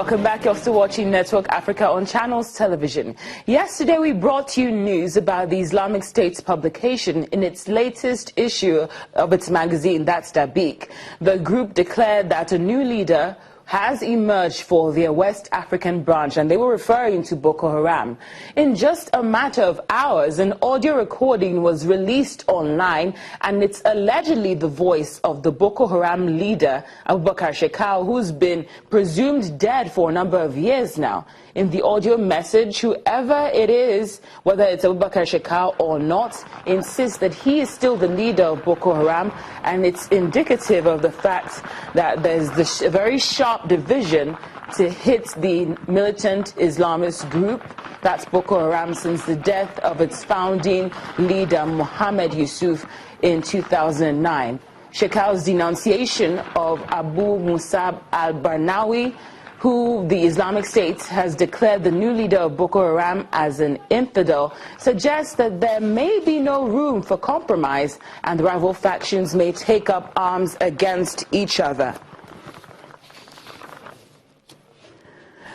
Welcome back. You're still watching Network Africa on Channels Television. Yesterday, we brought you news about the Islamic State's publication in its latest issue of its magazine, That's Dabiq. The group declared that a new leader has emerged for their West African branch, and they were referring to Boko Haram. In just a matter of hours, an audio recording was released online, and it's allegedly the voice of the Boko Haram leader, Shekau, who's been presumed dead for a number of years now. In the audio message, whoever it is, whether it's Shekau or not, insists that he is still the leader of Boko Haram, and it's indicative of the fact that there's this very sharp division to hit the militant Islamist group, that's Boko Haram, since the death of its founding leader, Mohammed Yusuf, in 2009. Shekau's denunciation of Abu Musab al-Barnawi, who the Islamic State has declared the new leader of Boko Haram as an infidel, suggests that there may be no room for compromise and the rival factions may take up arms against each other.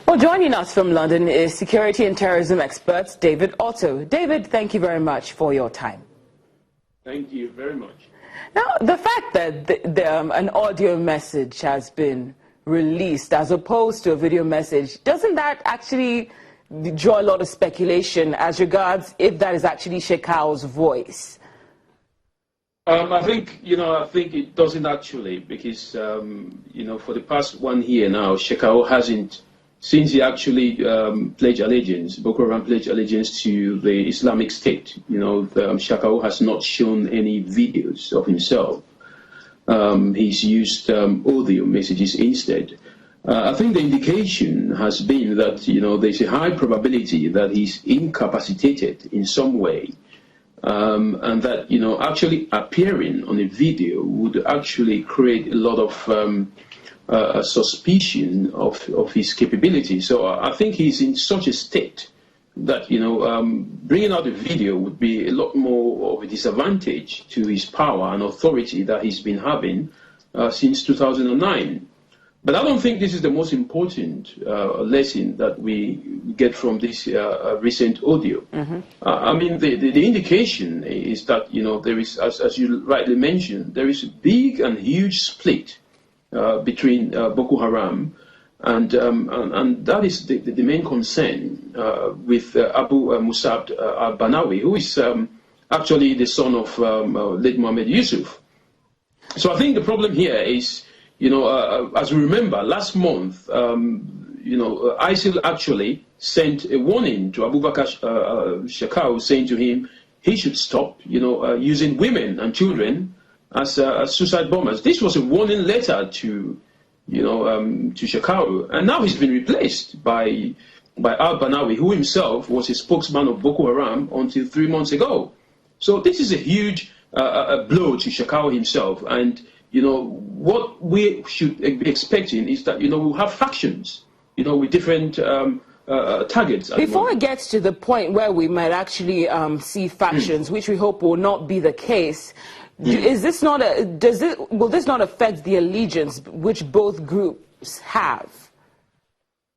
Well, joining us from London is security and terrorism expert David Otto. David, thank you very much for your time. Thank you very much. Now, the fact that an audio message has been released as opposed to a video message, doesn't that actually draw a lot of speculation as regards if that is actually Shekau's voice? I think it doesn't actually, because for the past 1 year now, Shekau hasn't, since he actually pledged allegiance, Boko Haram pledged allegiance to the Islamic State. Shekau has not shown any videos of himself. He's used audio messages instead. I think the indication has been that there's a high probability that he's incapacitated in some way, and that actually appearing on a video would actually create a lot of suspicion of his capability. So I think he's in such a state that bringing out a video would be a lot more of a disadvantage to his power and authority that he's been having since 2009. But I don't think this is the most important lesson that we get from this recent audio. Mm-hmm. I mean, the indication is that there is, as you rightly mentioned, there is a big and huge split between Boko Haram. And that is the main concern with Abu Musab al-Barnawi, who is actually the son of late Mohammed Yusuf. So I think the problem here is, as we remember, last month, ISIL actually sent a warning to Abu Shekau, saying to him he should stop, using women and children as suicide bombers. This was a warning letter to Shekau, and now he's been replaced by al-Barnawi, who himself was a spokesman of Boko Haram until 3 months ago. So this is a huge blow to Shekau himself, and what we should be expecting is that we'll have factions, with different targets. Before it gets to the point where we might actually see factions, which we hope will not be the case. Will this not affect the allegiance which both groups have?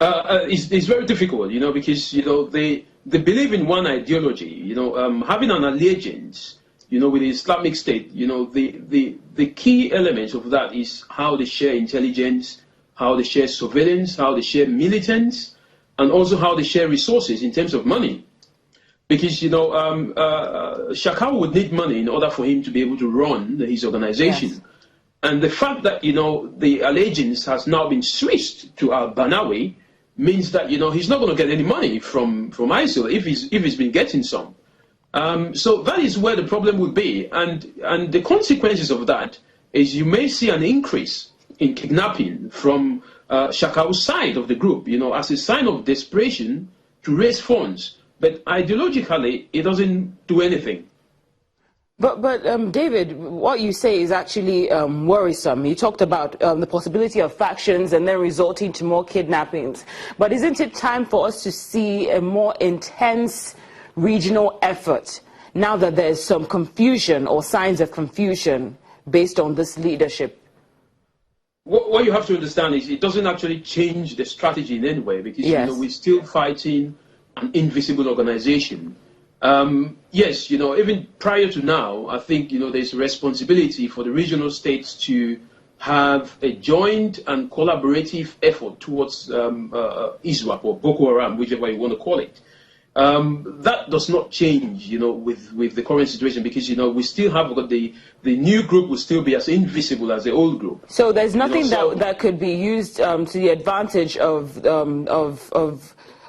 It's very difficult, because they believe in one ideology. Having an allegiance, with the Islamic State, the key element of that is how they share intelligence, how they share surveillance, how they share militants, and also how they share resources in terms of money. Because, Shekau would need money in order for him to be able to run his organization. Yes. And the fact that, the allegiance has now been switched to al-Barnawi means that, he's not going to get any money from ISIL if he's been getting some. So that is where the problem would be. And the consequences of that is you may see an increase in kidnapping from Shekau's side of the group, as a sign of desperation to raise funds. But ideologically, it doesn't do anything. But David, what you say is actually worrisome. You talked about the possibility of factions and then resulting to more kidnappings. But isn't it time for us to see a more intense regional effort now that there's some confusion or signs of confusion based on this leadership? what you have to understand is it doesn't actually change the strategy in any way, because Yes. we're still fighting an invisible organization. Yes, even prior to now, I think there's a responsibility for the regional states to have a joint and collaborative effort towards ISWAP or Boko Haram, whichever you want to call it. That does not change, with the current situation, because we still have got the new group will still be as invisible as the old group. So there's nothing that could be used to the advantage of the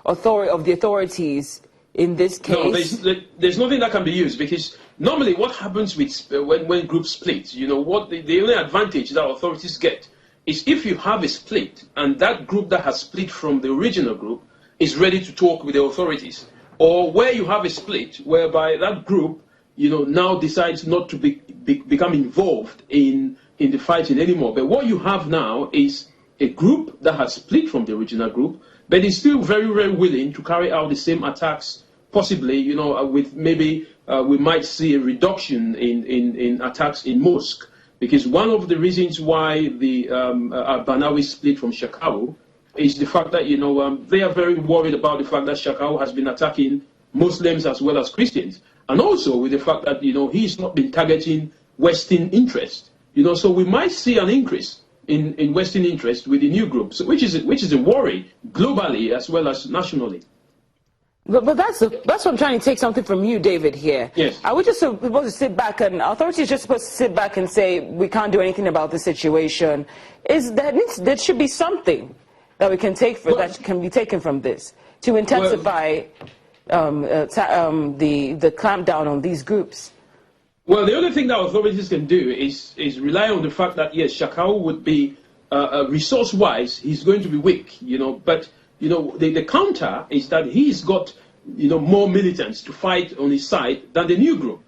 authorities in this case. No, there's nothing that can be used, because normally what happens with when groups split, what the only advantage that authorities get is if you have a split and that group that has split from the original group is ready to talk with the authorities, or where you have a split whereby that group now decides not to become involved in the fighting anymore. But what you have now is a group that has split from the original group, but is still very, very willing to carry out the same attacks. Possibly, with maybe we might see a reduction in attacks in mosque, because one of the reasons why the Banawi split from Shekau is the fact that they are very worried about the fact that Shekau has been attacking Muslims as well as Christians, and also with the fact that he's not been targeting Western interest. So we might see an increase in Western interest with the new groups, which is a worry globally as well as nationally. But that's what I'm trying to take something from you, David, here. Yes. Are we just supposed to sit back, and authorities are just supposed to sit back and say we can't do anything about the situation? There should be something that we can take that can be taken from this to intensify the clampdown on these groups. Well, the only thing that authorities can do is rely on the fact that yes, Shekau would be resource-wise, he's going to be weak, but the counter is that he's got more militants to fight on his side than the new group.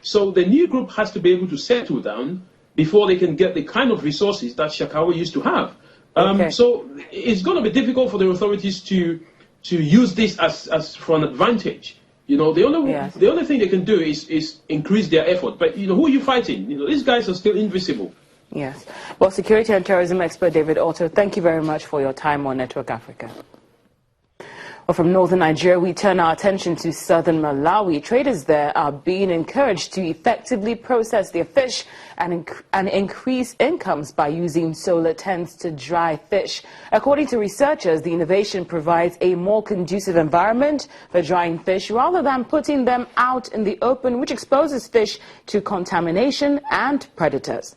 So the new group has to be able to settle down before they can get the kind of resources that Shekau used to have. Okay. So it's going to be difficult for the authorities to use this as for an advantage. The only thing they can do is increase their effort. But who are you fighting? These guys are still invisible. Yes. Well, security and terrorism expert David Otto, thank you very much for your time on Network Africa. Well, from northern Nigeria, we turn our attention to southern Malawi. Traders there are being encouraged to effectively process their fish and increase incomes by using solar tents to dry fish. According to researchers, the innovation provides a more conducive environment for drying fish rather than putting them out in the open, which exposes fish to contamination and predators.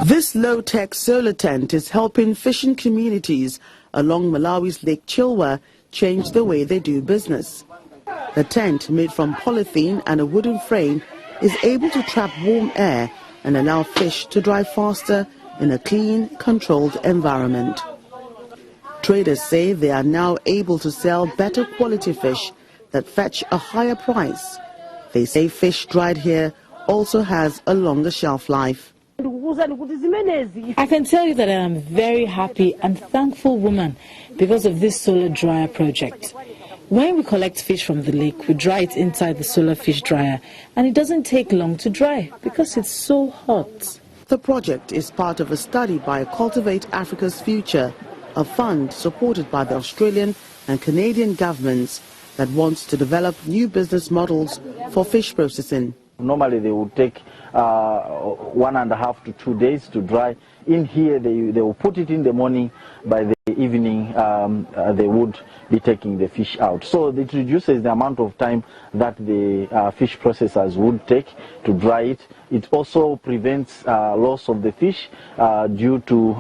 This low-tech solar tent is helping fishing communities along Malawi's Lake Chilwa change the way they do business. The tent, made from polythene and a wooden frame, is able to trap warm air and allow fish to dry faster in a clean, controlled environment. Traders say they are now able to sell better quality fish that fetch a higher price. They say fish dried here also has a longer shelf life. I can tell you that I am a very happy and thankful woman because of this solar dryer project. When we collect fish from the lake, we dry it inside the solar fish dryer, and it doesn't take long to dry because it's so hot. The project is part of a study by Cultivate Africa's Future, a fund supported by the Australian and Canadian governments that wants to develop new business models for fish processing. Normally they would take 1.5 to 2 days to dry. In here they will put it in the morning. By the evening they would be taking the fish out. So it reduces the amount of time that the fish processors would take to dry it. It also prevents loss of the fish due to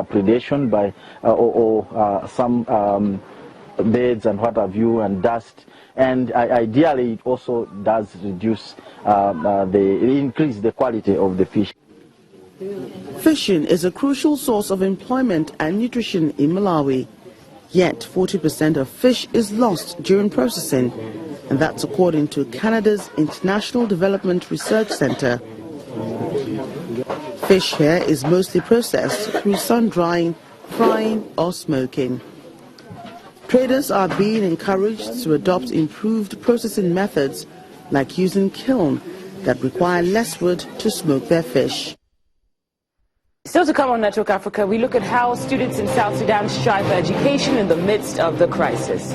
predation by some birds and what have you, and dust. And ideally, it also does reduce increase the quality of the fish. Fishing is a crucial source of employment and nutrition in Malawi. Yet 40% of fish is lost during processing, and that's according to Canada's International Development Research Centre. Fish here is mostly processed through sun drying, frying or smoking. Traders are being encouraged to adopt improved processing methods like using kiln that require less wood to smoke their fish. Still to come on Network Africa, we look at how students in South Sudan strive for education in the midst of the crisis.